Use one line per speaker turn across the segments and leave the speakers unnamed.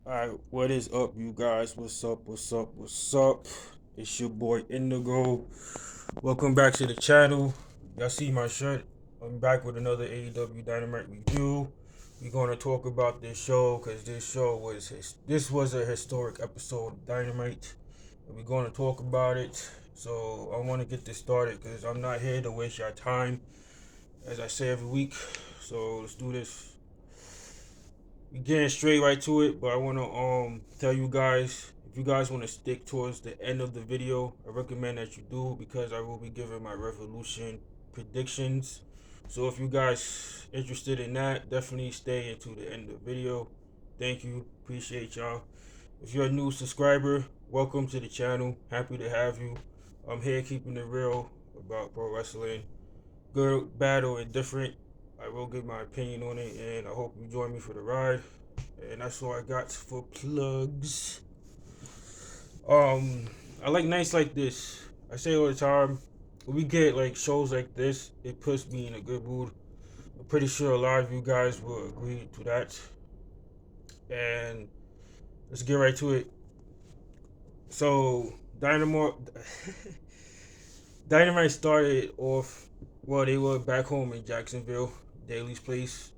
Alright, what is up, you guys? What's up? What's up? What's up? It's your boy Indigo. Welcome back to the channel. Y'all see my shirt? I'm back with another AEW Dynamite review. We're gonna talk about this show because this was a historic episode of Dynamite. And we're gonna talk about it. So I want to get this started because I'm not here to waste your time, as I say every week. So let's do this. We getting straight right to it, but I want to tell you guys, if you guys want to stick towards the end of the video, I recommend that you do, because I will be giving my Revolution predictions. So if you guys interested in that, definitely stay into the end of the video. Thank you, appreciate y'all. If you're a new subscriber, welcome to the channel. Happy to have you. I'm here keeping it real about pro wrestling, good, bad, or indifferent. I will give my opinion on it, and I hope you join me for the ride. And that's all I got for plugs. Um, I like nights like this. I say all the time, when we get like shows like this, it puts me in a good mood. I'm pretty sure a lot of you guys will agree to that. And let's get right to it. So, Dynamo Dynamite started off, well, they were back home in Jacksonville, Daly's place,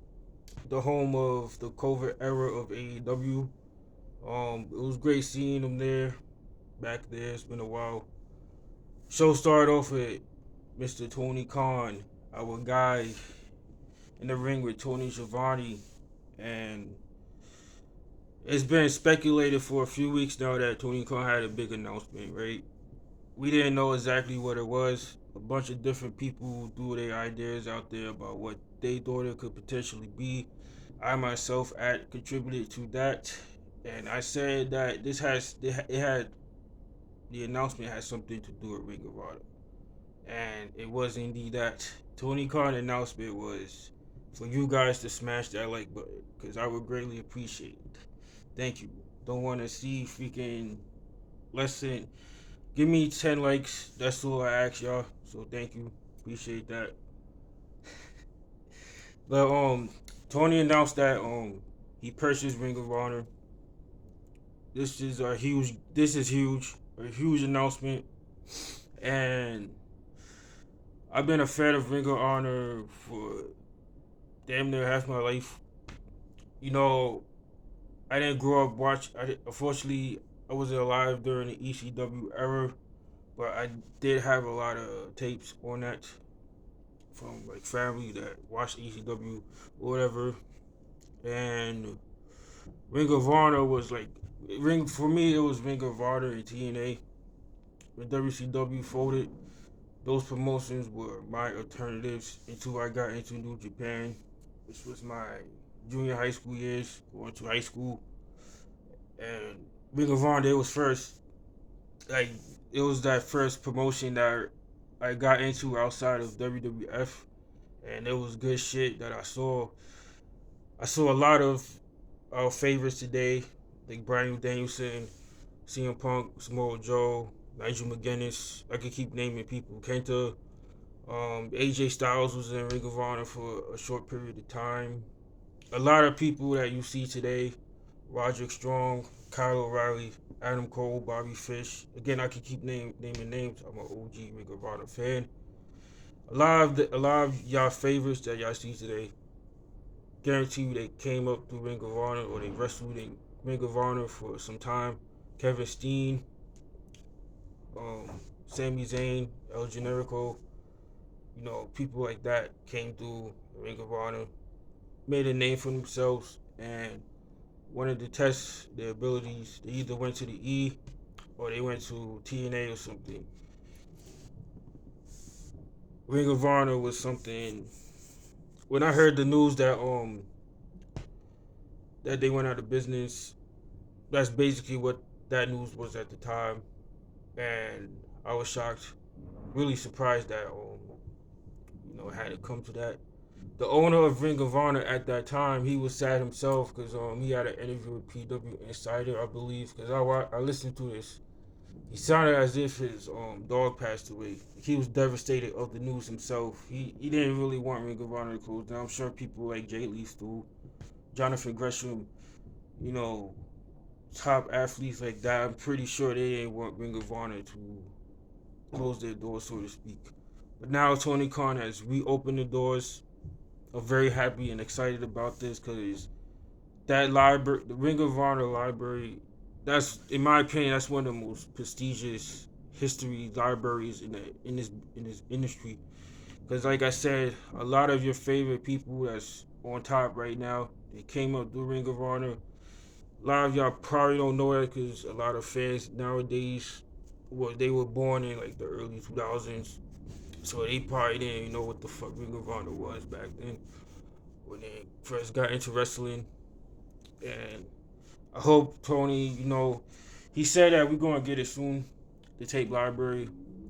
the home of the COVID era of AEW. It was great seeing them there, back there. It's been a while. Show started off with Mr. Tony Khan, our guy, in the ring with Tony Schiavone, and it's been speculated for a few weeks now that Tony Khan had a big announcement, right? We didn't know exactly what it was. A bunch of different people threw their ideas out there about what they thought it could potentially be. I myself had contributed to that, and I said that the announcement had something to do with Ring of Honor, and it was indeed that. Tony Khan announcement was for you guys to smash that like button, because I would greatly appreciate it. Thank you. Don't want to see freaking less than, give me 10 likes. That's all I ask y'all. So thank you. Appreciate that. But Tony announced that he purchased Ring of Honor. This is huge. A huge announcement. And I've been a fan of Ring of Honor for damn near half my life. You know, I didn't grow up unfortunately, I wasn't alive during the ECW era, but I did have a lot of tapes on that from like family that watched ECW or whatever. And Ring of Honor was like Ring for me. It was Ring of Honor and TNA. When WCW folded, those promotions were my alternatives until I got into New Japan, which was my junior high school years, going to high school. And Ring of Honor, it was first, like, it was that first promotion that I got into outside of WWF, and it was good shit that I saw. I saw a lot of our favorites today, like Brian Danielson, CM Punk, Samoa Joe, Nigel McGuinness. I could keep naming people. Kenta, AJ Styles was in Ring of Honor for a short period of time. A lot of people that you see today, Roderick Strong, Kyle O'Reilly, Adam Cole, Bobby Fish. Again, I could keep naming names. I'm an OG Ring of Honor fan. A lot of y'all favorites that y'all see today, guarantee you they came up through Ring of Honor or they wrestled in Ring of Honor for some time. Kevin Steen, Sami Zayn, El Generico, people like that came through Ring of Honor, made a name for themselves, and wanted to test their abilities. They either went to the E or they went to TNA or something. Ring of Honor was something. When I heard the news that they went out of business, that's basically what that news was at the time, and I was shocked, really surprised that it had to come to that. The owner of Ring of Honor at that time, he was sad himself because he had an interview with PW Insider, I believe, because I listened to this. He sounded as if his dog passed away. He was devastated of the news himself. He didn't really want Ring of Honor to close down. I'm sure people like Jay Lethal, Jonathan Gresham, you know, top athletes like that, I'm pretty sure they ain't want Ring of Honor to close their doors, so to speak. But now Tony Khan has reopened the doors. I'm very happy and excited about this because that library, the Ring of Honor library, that's in my opinion, that's one of the most prestigious history libraries in this industry. Because like I said, a lot of your favorite people that's on top right now, they came up through Ring of Honor. A lot of y'all probably don't know that because a lot of fans nowadays, they were born in like the early 2000s, so they probably didn't even know what the fuck Ring of Honor was back then when they first got into wrestling. And I hope Tony, he said that we're gonna get it soon, the tape library.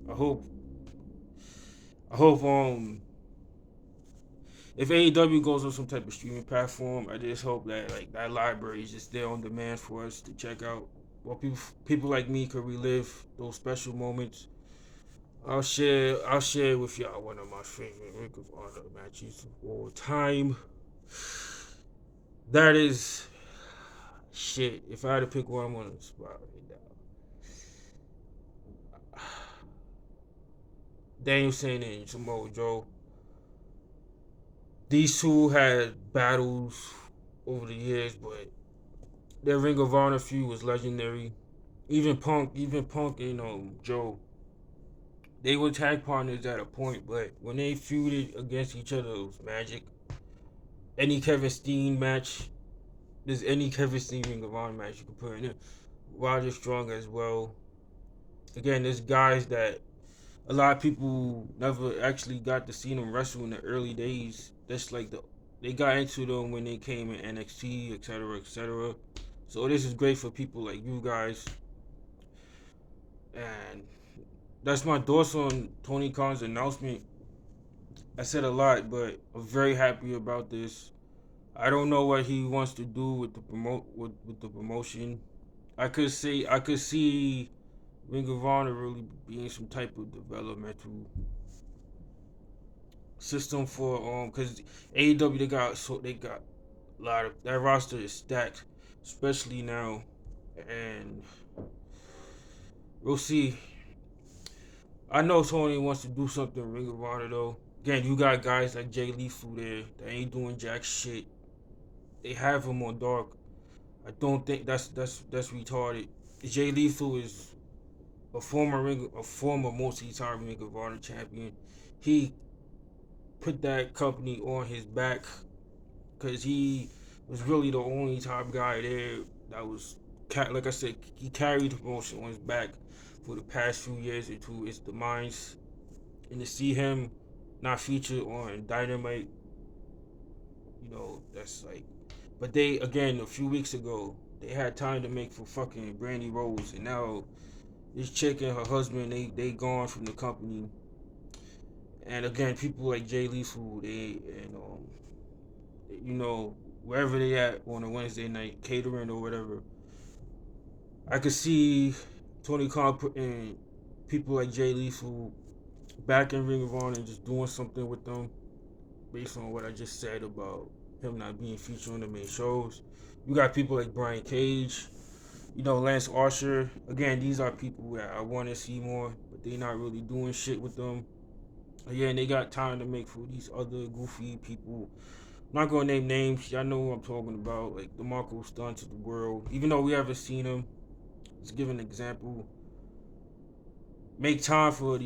I hope, I hope, if AEW goes on some type of streaming platform, I just hope that like that library is just there on demand for us to check out. Well, people like me could relive those special moments. I'll share with y'all one of my favorite Ring of Honor matches of all time. That is shit. If I had to pick one, I'm on the spot right now. Danielson and Samoa Joe. These two had battles over the years, but their Ring of Honor feud was legendary. Even Punk and Joe, they were tag partners at a point, but when they feuded against each other, it was magic. Any Kevin Steen match, there's any Kevin Steen Ring of Honor match you can put in it. Roger Strong as well. Again, there's guys that a lot of people never actually got to see them wrestle in the early days. That's like they got into them when they came in NXT, etc., etc. So this is great for people like you guys. And that's my thoughts on Tony Khan's announcement. I said a lot, but I'm very happy about this. I don't know what he wants to do with with the promotion. I could see Ring of Honor really being some type of developmental system for because AEW they got a lot of that roster is stacked, especially now, and we'll see. I know Tony wants to do something in Ring of Honor though. Again, you got guys like Jay Lethal there that ain't doing jack shit. They have him on Dark. I don't think that's retarded. Jay Lethal is a former multi-time Ring of Honor champion. He put that company on his back because he was really the only top guy there that was, like I said, he carried the promotion on his back for the past few years into its demise. And to see him not featured on Dynamite, that's like. But they, again, a few weeks ago, they had time to make for fucking Brandy Rose, and now this chick and her husband, they gone from the company. And again, people like Jay Lethal, they and wherever they at on a Wednesday night, catering or whatever. I could see Tony Khan putting people like Jay Lethal back in Ring of Honor and just doing something with them based on what I just said about him not being featured on the main shows. You got people like Brian Cage, Lance Archer. Again, these are people that I want to see more, but they not really doing shit with them. Again, they got time to make for these other goofy people. I'm not gonna name names. Y'all know who I'm talking about, like the Marco Stunts of the world. Even though we haven't seen them, let's give an example. Make time for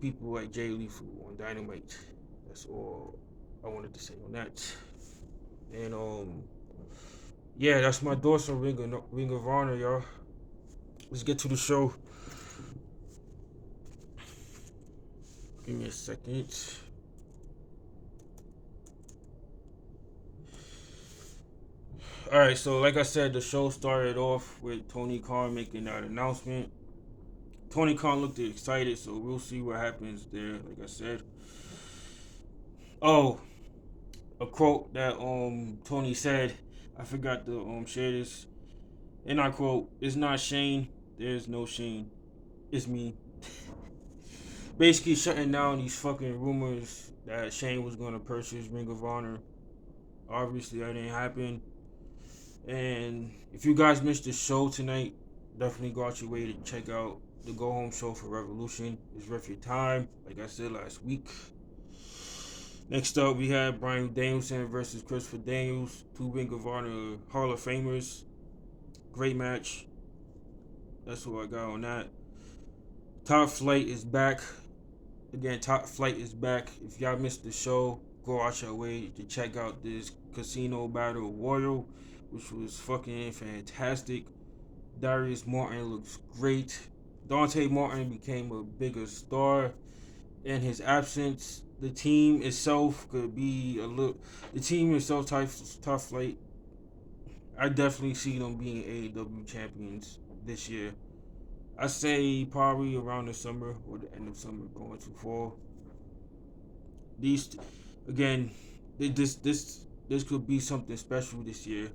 people like Jay Lethal on Dynamite. That's all I wanted to say on that. And yeah, that's my thoughts on Ring of Honor, y'all. Let's get to the show. Give me a second. Alright, so like I said, the show started off with Tony Khan making that announcement. Tony Khan looked excited, so we'll see what happens there, like I said. Oh, a quote that Tony said. I forgot to share this. And I quote, "It's not Shane, there's no Shane. It's me." Basically shutting down these fucking rumors that Shane was gonna purchase Ring of Honor. Obviously that didn't happen. And if you guys missed the show tonight, definitely go out your way to check out the Go Home Show for Revolution. It's worth your time, like I said last week. Next up, we had Brian Danielson versus Christopher Daniels, two Ring of Honor Hall of Famers. Great match. That's what I got on that. Top Flight is back. Again, Top Flight is back. If y'all missed the show, go out your way to check out this Casino Battle Royal, which was fucking fantastic. Darius Martin looks great. Dante Martin became a bigger star in his absence. The team itself could be a little. The team itself, Top Flight. I definitely see them being AEW champions this year. I say probably around the summer or the end of summer, going to fall. These, again, this could be something special this year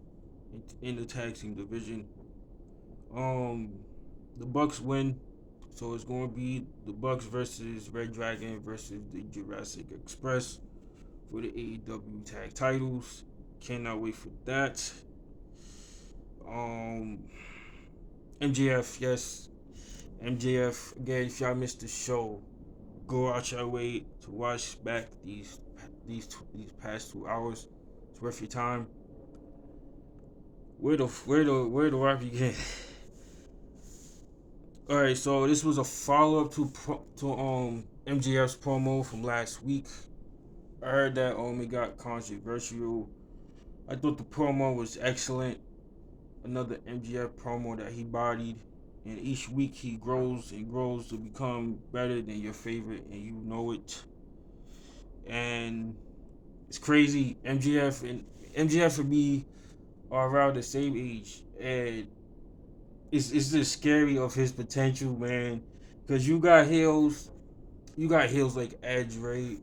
in the tag team division. Um, the Bucks win, so it's going to be the Bucks versus Red Dragon versus the Jurassic Express for the AEW tag titles. Cannot wait for that. Um, MJF, yes, MJF. Again, if y'all missed the show, go out your way to watch back these past 2 hours. It's worth your time. Where do I begin? All right, so this was a follow up to MJF's promo from last week. I heard that it got controversial. I thought the promo was excellent. Another MJF promo that he bodied, and each week he grows and grows to become better than your favorite, and you know it. And it's crazy. MJF and me are around the same age, and it's just scary of his potential, man. Cause you got heels like Edge, right?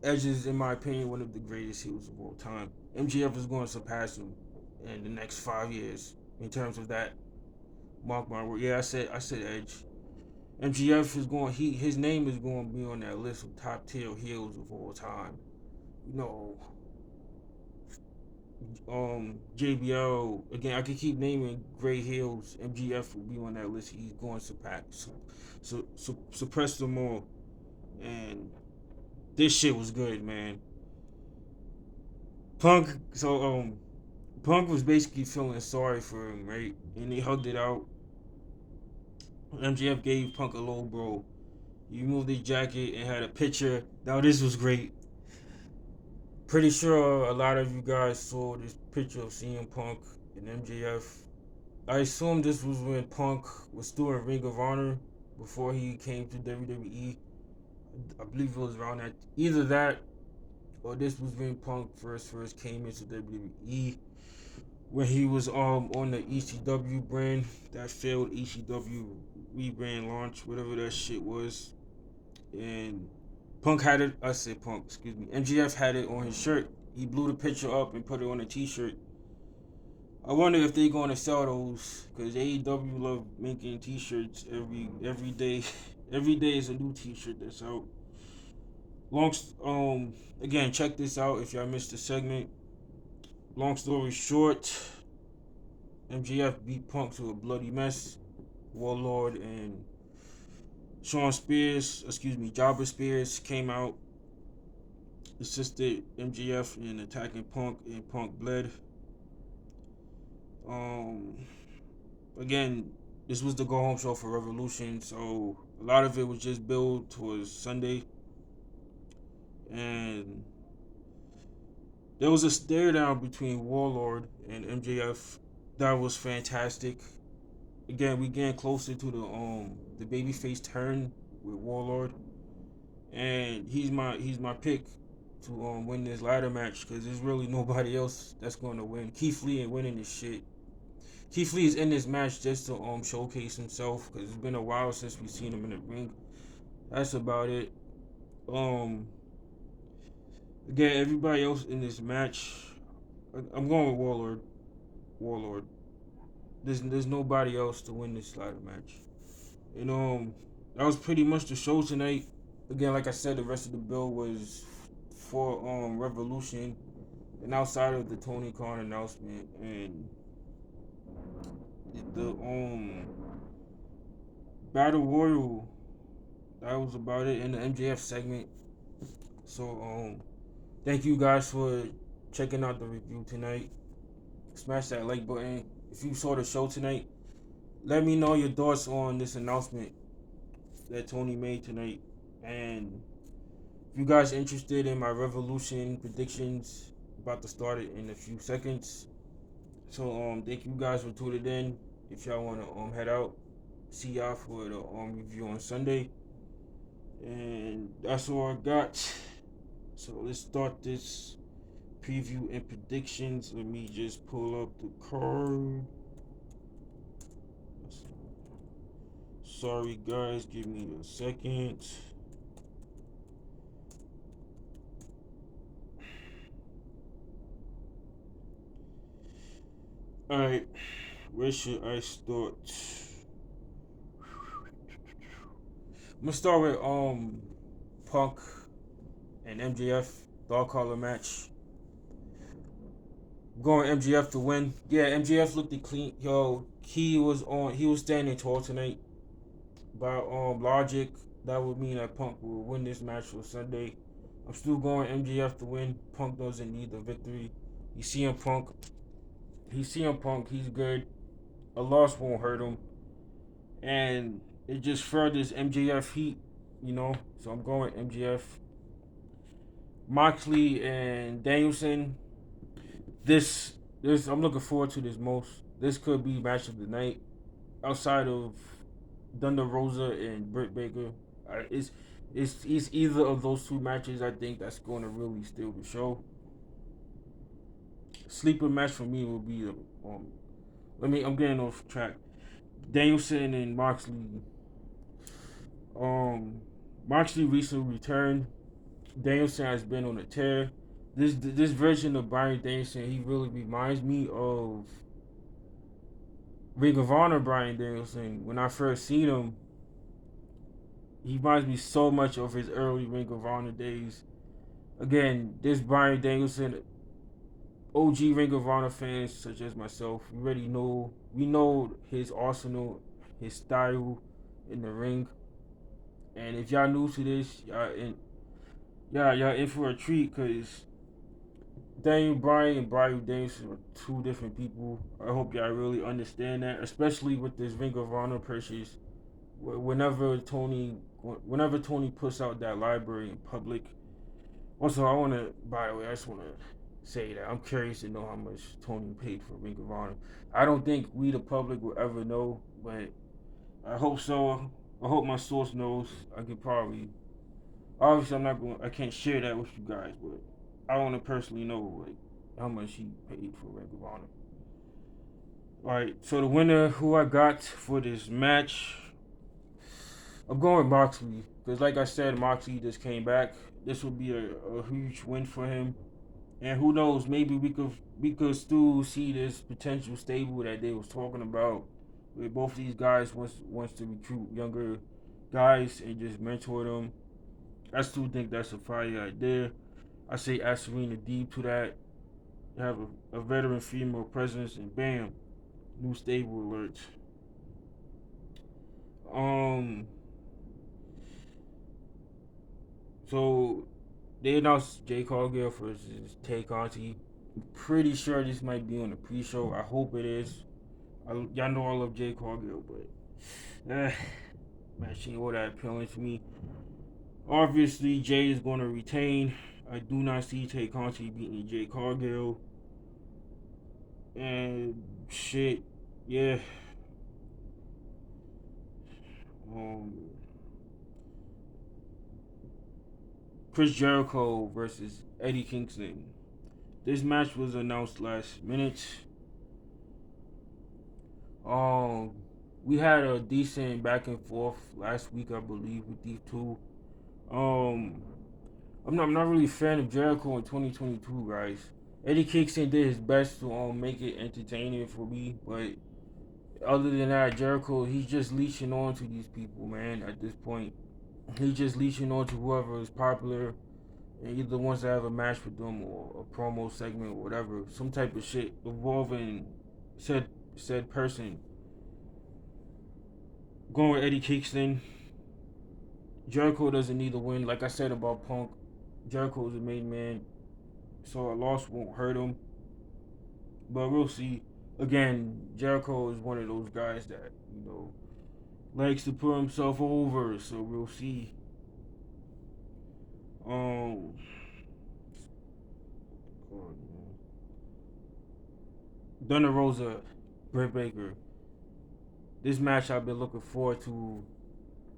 Edge is, in my opinion, one of the greatest heels of all time. MJF is going to surpass him in the next 5 years in terms of that. Mark my word. Yeah, I said Edge. MJF is going. His name is going to be on that list of top tier heels of all time. You know, JBL again. I could keep naming great heels. MJF will be on that list. He's going to suppress them all, and this shit was good, man. Punk. Punk was basically feeling sorry for him, right? And he hugged it out. MJF gave Punk a low blow. You moved his jacket and had a picture. Now this was great. Pretty sure a lot of you guys saw this picture of CM Punk and MJF. I assume this was when Punk was still in Ring of Honor before he came to WWE. I believe it was around that, either that or this was when Punk first came into WWE, when he was on the ECW brand, that failed ECW rebrand launch, whatever that shit was. And Punk had it. I said Punk, excuse me. MJF had it on his shirt. He blew the picture up and put it on a T-shirt. I wonder if they're going to sell those, because AEW love making T-shirts every day. Every day is a new T-shirt that's out. Long again, check this out if y'all missed the segment. Long story short, MJF beat Punk to a bloody mess. Warlord and Jobber Spears came out, assisted MJF in attacking Punk, and Punk bled. Again, this was the go home show for Revolution, so a lot of it was just built towards Sunday, and there was a stare down between Warlord and MJF that was fantastic. Again, we getting closer to the babyface turn with Warlord, and he's my pick to win this ladder match, because there's really nobody else that's going to win. Keith Lee ain't winning this shit. Keith Lee is in this match just to showcase himself, because it's been a while since we've seen him in the ring. That's about it. Again, everybody else in this match, I'm going with Warlord. Warlord. There's nobody else to win this ladder match. And that was pretty much the show tonight. Again, like I said, the rest of the bill was for Revolution. And outside of the Tony Khan announcement and the Battle Royal, that was about it in the MJF segment. So thank you guys for checking out the review tonight. Smash that like button. If you saw the show tonight, let me know your thoughts on this announcement that Tony made tonight. And if you guys are interested in my Revolution predictions, about to start it in a few seconds. So thank you guys for tuning in. If y'all wanna head out, see y'all for the review on Sunday. And that's all I got. So let's start this preview and predictions. Let me just pull up the card. Sorry guys, give me a second. Alright, where should I start? I'm gonna start with Punk and MJF dog collar match. I'm going MJF to win. Yeah, MJF looked clean. Yo, he was standing tall tonight. By logic, that would mean that Punk will win this match for Sunday. I'm still going MJF to win. Punk doesn't need the victory. You see him Punk. He's good. A loss won't hurt him. And it just furthers MJF heat, you know. So I'm going MJF. Moxley and Danielson. This I'm looking forward to this most. This could be match of the night. Outside of Thunder Rosa and Britt Baker, it's either of those two matches. I think that's going to really steal the show. Sleeper match for me will be I'm getting off track. Danielson and Moxley. Moxley recently returned. Danielson has been on a tear. This version of Bryan Danielson, he really reminds me of Ring of Honor Bryan Danielson. When I first seen him, he reminds me so much of his early Ring of Honor days. Again, this Bryan Danielson, OG Ring of Honor fans such as myself, we know his arsenal, his style in the ring. And if y'all new to this, y'all in for a treat because Daniel Bryan and Bryan Danielson are two different people. I hope y'all really understand that, especially with this Ring of Honor purchase. Whenever Tony puts out that library in public. Also, I just want to say that I'm curious to know how much Tony paid for Ring of Honor. I don't think we, the public, will ever know, but I hope so. I hope my source knows. I could probably. Obviously, I can't share that with you guys, but I want to personally know like how much he paid for Ring of Honor. All right, so the winner who I got for this match, I'm going with Moxley because, like I said, Moxley just came back. This will be a huge win for him, and who knows? Maybe we could still see this potential stable that they was talking about, where both these guys wants to recruit younger guys and just mentor them. I still think that's a fire idea. I say add Serena Deeb to that. Have a veteran female presence, and bam, new stable alert. Um, so they announced Jay Cargill versus Tay Conti. Pretty sure this might be on the pre-show. I hope it is. Y'all know I love Jay Cargill, but match ain't all that appealing to me. Obviously, Jay is going to retain. I do not see Tay Conti beating Jay Cargill. And shit, yeah. Chris Jericho versus Eddie Kingston. This match was announced last minute. We had a decent back and forth last week, I believe, with these two. I'm not really a fan of Jericho in 2022, guys. Eddie Kingston did his best to make it entertaining for me, but other than that, Jericho, he's just leeching on to these people, man. At this point, he's just leeching on to whoever is popular, and either wants to have a match with them or a promo segment or whatever, some type of shit involving said said person. Going with Eddie Kingston. Jericho doesn't need to win. Like I said about Punk, Jericho is the main man, so a loss won't hurt him. But we'll see. Again, Jericho is one of those guys that likes to put himself over. So we'll see. Um, Thunder Rosa, Britt Baker. This match I've been looking forward to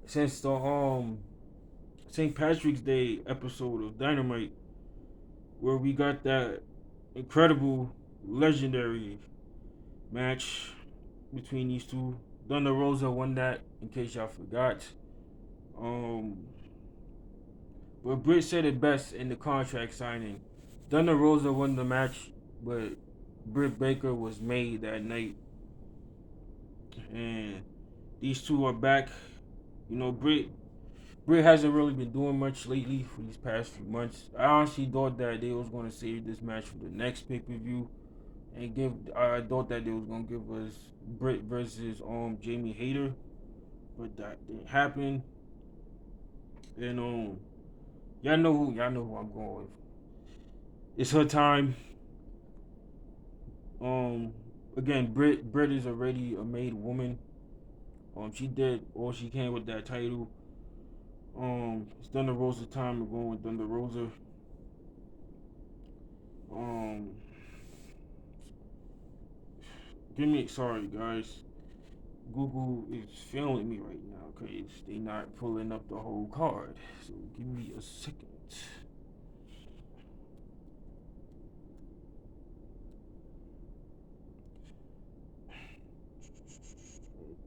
since the St. Patrick's Day episode of Dynamite, where we got that incredible, legendary match between these two. Thunder Rosa won that, in case y'all forgot. Um, but Britt said it best in the contract signing. Thunder Rosa won the match, but Britt Baker was made that night, and these two are back. Britt hasn't really been doing much lately for these past few months. I honestly thought that they was going to save this match for the next pay per view, and give. I thought that they was going to give us Britt versus Jamie Hayter, but that didn't happen. And y'all know who I'm going with. It's her time. Um, Again, Britt is already a made woman. She did all she can with that title. It's Thunder Rosa time. We're going with Thunder Rosa. Um, sorry guys. Google is failing me right now because they not pulling up the whole card. So give me a second.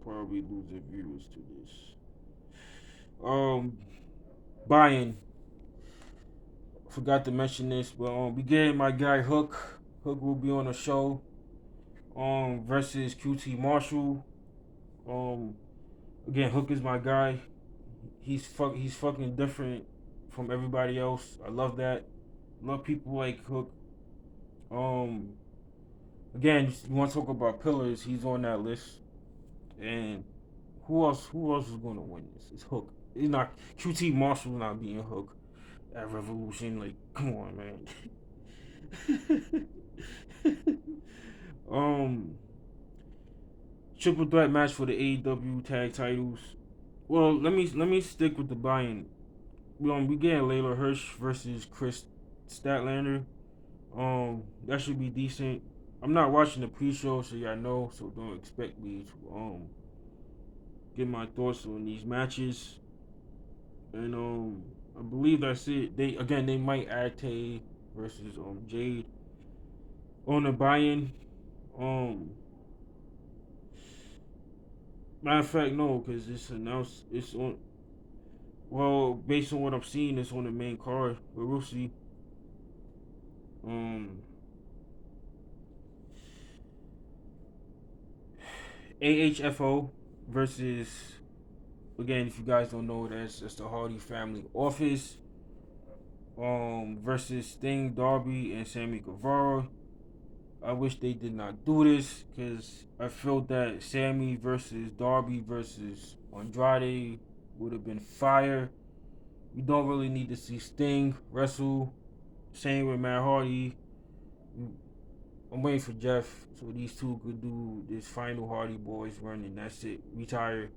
Probably losing viewers to this. Buying. Forgot to mention this, but we getting my guy Hook. Hook will be on the show. Versus QT Marshall. Um, Again, Hook is my guy. He's fucking different from everybody else. I love that. Love people like Hook. Um, Again, you want to talk about pillars? He's on that list. And who else? Who else is going to win this? It's Hook. He's not QT Marshall not being Hook at Revolution. Like, come on, man. um, Triple threat match for the AEW tag titles. Well, let me stick with the buy-in. We getting Layla Hirsch versus Chris Statlander. That should be decent. I'm not watching the pre-show, so y'all know. So don't expect me to get my thoughts on these matches. And I believe that's it. They might add Tay versus Jade on the buy-in. Um, Matter of fact, no, because it's announced. It's on. Well, based on what I'm seeing, it's on the main card. But we'll see. Um, AHFO versus, again, if you guys don't know, that's the Hardy Family Office. Versus Sting, Darby, and Sammy Guevara. I wish they did not do this because I felt that Sammy versus Darby versus Andrade would have been fire. We don't really need to see Sting wrestle. Same with Matt Hardy. I'm waiting for Jeff so these two could do this final Hardy Boys run and that's it. Retire.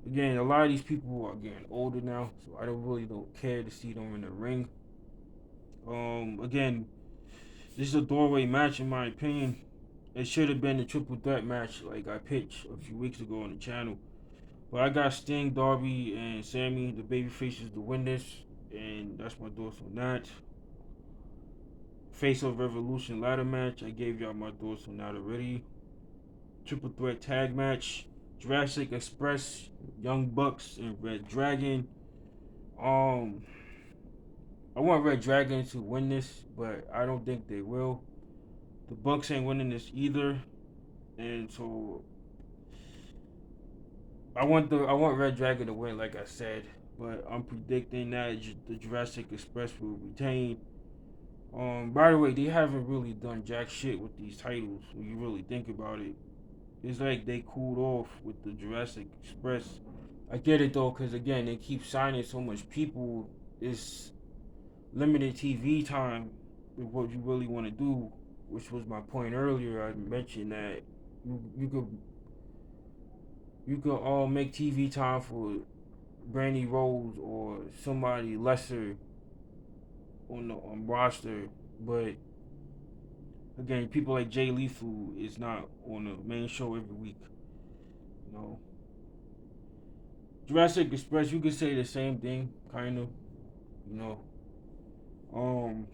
Again, a lot of these people are getting older now, so I don't care to see them in the ring. Again, this is a doorway match in my opinion. It should have been a triple threat match like I pitched a few weeks ago on the channel. But I got Sting, Darby, and Sammy, the baby faces, to win this, and that's my thoughts on that. Face of Revolution ladder match, I gave y'all my thoughts on that already. Triple threat tag match, Jurassic Express, Young Bucks, and Red Dragon. I want Red Dragon to win this, but I don't think they will. The Bucks ain't winning this either, and so I want Red Dragon to win, like I said. but I'm predicting that the Jurassic Express will retain. By the way, they haven't really done jack shit with these titles when you really think about it. It's like they cooled off with the Jurassic Express. I get it though, because again, they keep signing so much people. It's limited TV time with what you really want to do, which was my point earlier. I mentioned that you could all make TV time for Brandy Rose or somebody lesser on the roster, but again, people like Jay Lethal is not on the main show every week. You know, Jurassic Express, you could say the same thing, kind of. You know, um,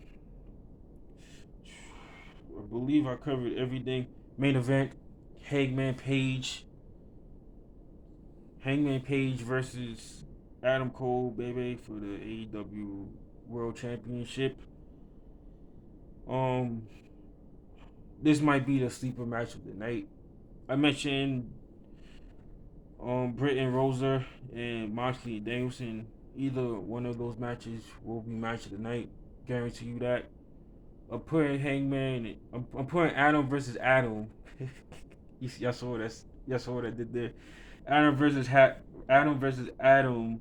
I believe I covered everything. Main event: Hangman Page. Hangman Page versus Adam Cole, baby, for the AEW World Championship. Um, this might be the sleeper match of the night. I mentioned Britt and Rosa and Moxley and Danielson. Either one of those matches will be match of the night. Guarantee you that. I'm putting Hangman. I'm putting Adam versus Adam. Y'all saw that. Y'all saw what I did there. Adam versus Adam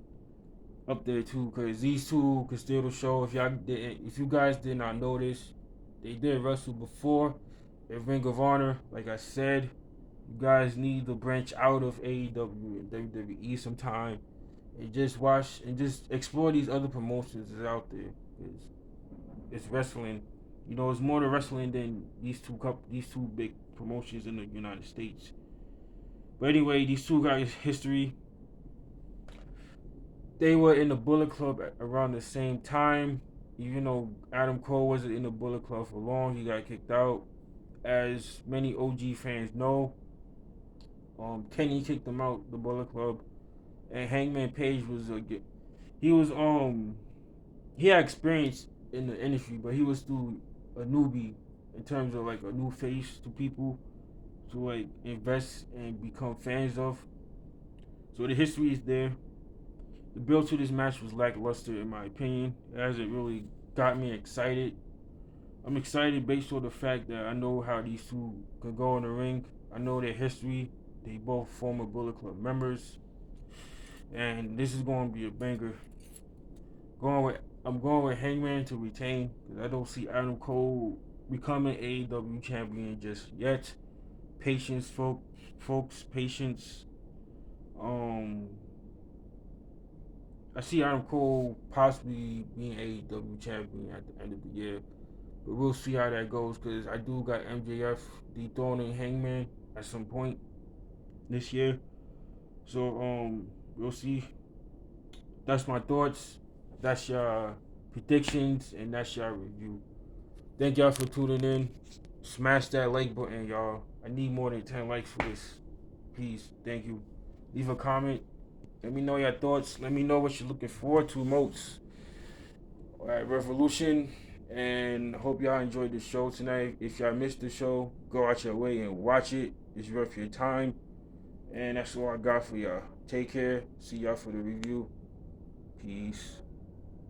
up there too, because these two could steal the show. If you guys did not notice, they did wrestle before at Ring of Honor. Like I said, you guys need to branch out of AEW and WWE sometime and just watch and just explore these other promotions that's out there. It's wrestling. You know, it's more to wrestling than these two big promotions in the United States. But anyway, these two guys' history. They were in the Bullet Club around the same time. Even though Adam Cole wasn't in the Bullet Club for long, he got kicked out. As many OG fans know, Kenny kicked him out the Bullet Club, and Hangman Page he was he had experience in the industry, but he was still a newbie in terms of like a new face to people to like invest and become fans of. So the history is there. The build to this match was lackluster in my opinion. It hasn't really got me excited. I'm excited based on the fact that I know how these two can go in the ring. I know their history. They both former Bullet Club members, and this is going to be a banger. I'm going with Hangman to retain because I don't see Adam Cole becoming AEW champion just yet. Patience, folks, patience. Um, I see Adam Cole possibly being AEW champion at the end of the year, but we'll see how that goes because I do got MJF dethroning Hangman at some point this year. So we'll see. That's my thoughts. That's your predictions and that's your review. Thank y'all for tuning in. Smash that like button, y'all. I need more than 10 likes for this. Please, thank you. Leave a comment. Let me know your thoughts. Let me know what you're looking forward to most. Alright, Revolution. And hope y'all enjoyed the show tonight. If y'all missed the show, go out your way and watch it. It's worth your time. And that's all I got for y'all. Take care. See y'all for the review. Peace.